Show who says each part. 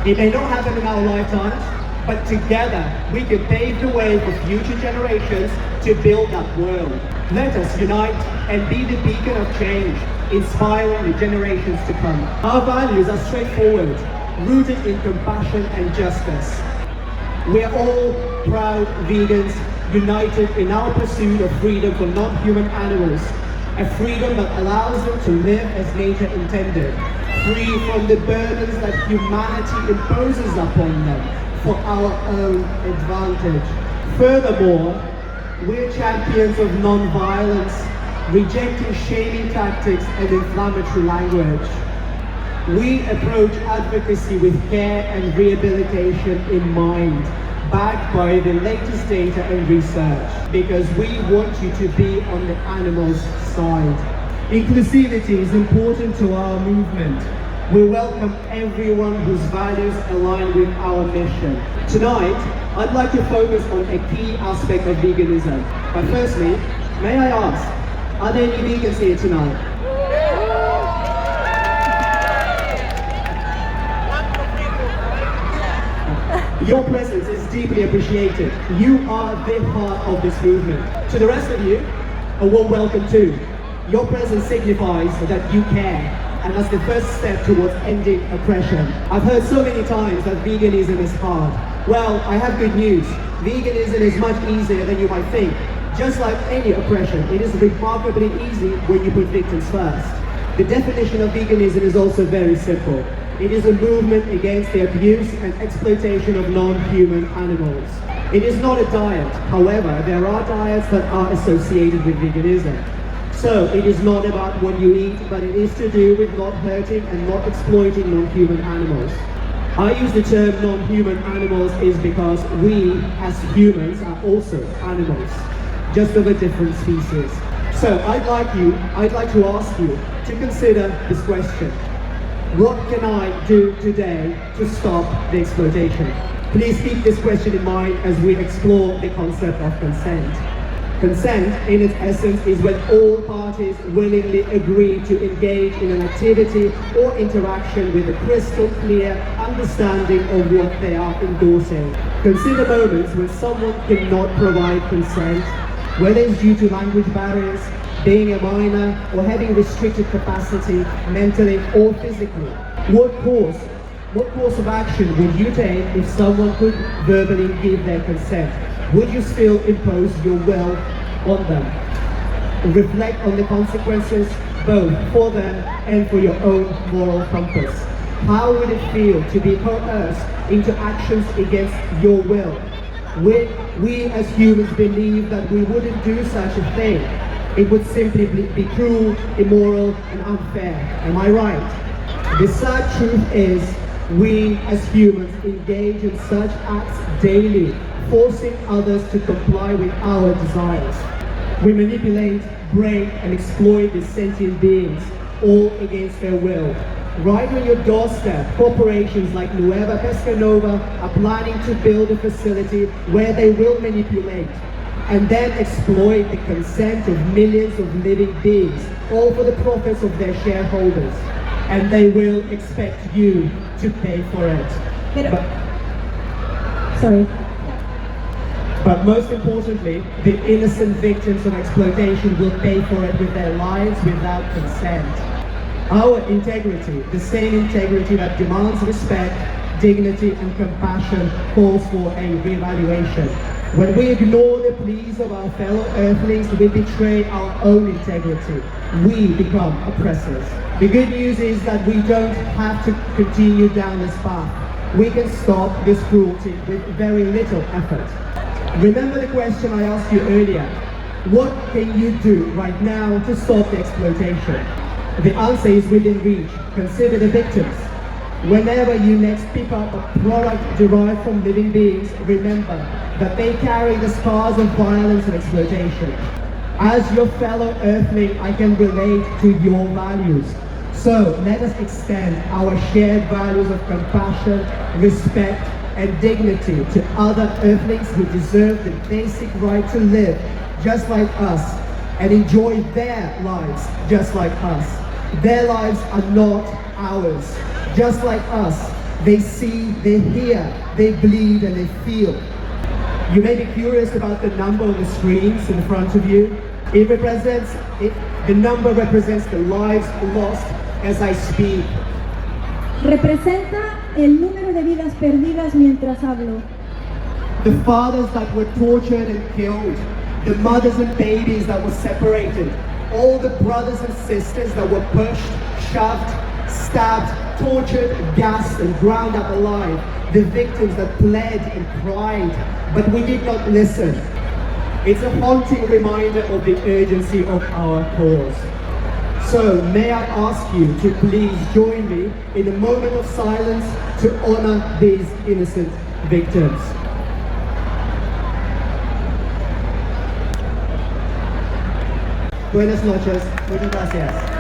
Speaker 1: It may not happen in our lifetimes, but together we can pave the way for future generations to build that world. Let us unite and be the beacon of change, inspiring the generations to come. Our values are straightforward, rooted in compassion and justice. We are all proud vegans, united in our pursuit of freedom for non-human animals, a freedom that allows them to live as nature intended, free from the burdens that humanity imposes upon them for our own advantage. Furthermore, we're champions of non-violence, rejecting shaming tactics and inflammatory language. We approach advocacy with care and rehabilitation in mind, backed by the latest data and research, because we want you to be on the animals' side. Inclusivity is important to our movement. We welcome everyone whose values align with our mission. Tonight, I'd like to focus on a key aspect of veganism. But firstly, may I ask, are there any vegans here tonight? Your presence is deeply appreciated. You are the heart of this movement. To the rest of you, a warm welcome too. Your presence signifies that you care, and that's the first step towards ending oppression. I've heard so many times that veganism is hard. Well, I have good news. Veganism is much easier than you might think. Just like any oppression, it is remarkably easy when you put victims first. The definition of veganism is also very simple. It is a movement against the abuse and exploitation of non-human animals. It is not a diet. However, there are diets that are associated with veganism. So it is not about what you eat, but it is to do with not hurting and not exploiting non-human animals. I use the term non-human animals is because we as humans are also animals, just of a different species. So I'd like to ask you to consider this question. What can I do today to stop the exploitation? Please keep this question in mind as we explore the concept of consent. Consent, in its essence, is when all parties willingly agree to engage in an activity or interaction with a crystal clear understanding of what they are endorsing. Consider moments when someone cannot provide consent, whether it's due to language barriers, being a minor, or having restricted capacity mentally or physically. What course of action would you take if someone could verbally give their consent? Would you still impose your will on them? Reflect on the consequences, both for them and for your own moral compass. How would it feel to be coerced into actions against your will? We as humans believe that we wouldn't do such a thing. It would simply be cruel, immoral, and unfair. Am I right? The sad truth is, we as humans engage in such acts daily, forcing others to comply with our desires. We manipulate, break, and exploit these sentient beings, all against their will. Right on your doorstep, corporations like Nueva Pescanova are planning to build a facility where they will manipulate and then exploit the consent of millions of living beings, all for the profits of their shareholders. And they will expect you to pay for it. But most importantly, the innocent victims of exploitation will pay for it with their lives without consent. Our integrity, the same integrity that demands respect, dignity, and compassion, calls for a reevaluation. When we ignore the pleas of our fellow earthlings, we betray our own integrity. We become oppressors. The good news is that we don't have to continue down this path. We can stop this cruelty with very little effort. Remember the question I asked you earlier. What can you do right now to stop the exploitation? The answer is within reach. Consider the victims. Whenever you next pick up a product derived from living beings, remember that they carry the scars of violence and exploitation. As your fellow earthling, I can relate to your values. So let us extend our shared values of compassion, respect, and dignity to other earthlings who deserve the basic right to live just like us and enjoy their lives just like us. Their lives are not ours. Just like us, They see, they hear, they bleed, and they feel. You may be curious about the number on the screens in front of you. The number represents the lives lost as I speak.
Speaker 2: Representa el número de vidas perdidas mientras hablo.
Speaker 1: The fathers that were tortured and killed, the mothers and babies that were separated, all the brothers and sisters that were pushed, shoved, stabbed, tortured, gassed, and ground up alive, the victims that bled and cried, but we did not listen. It's a haunting reminder of the urgency of our cause. So may I ask you to please join me in a moment of silence to honor these innocent victims. Buenas noches. Muchas gracias.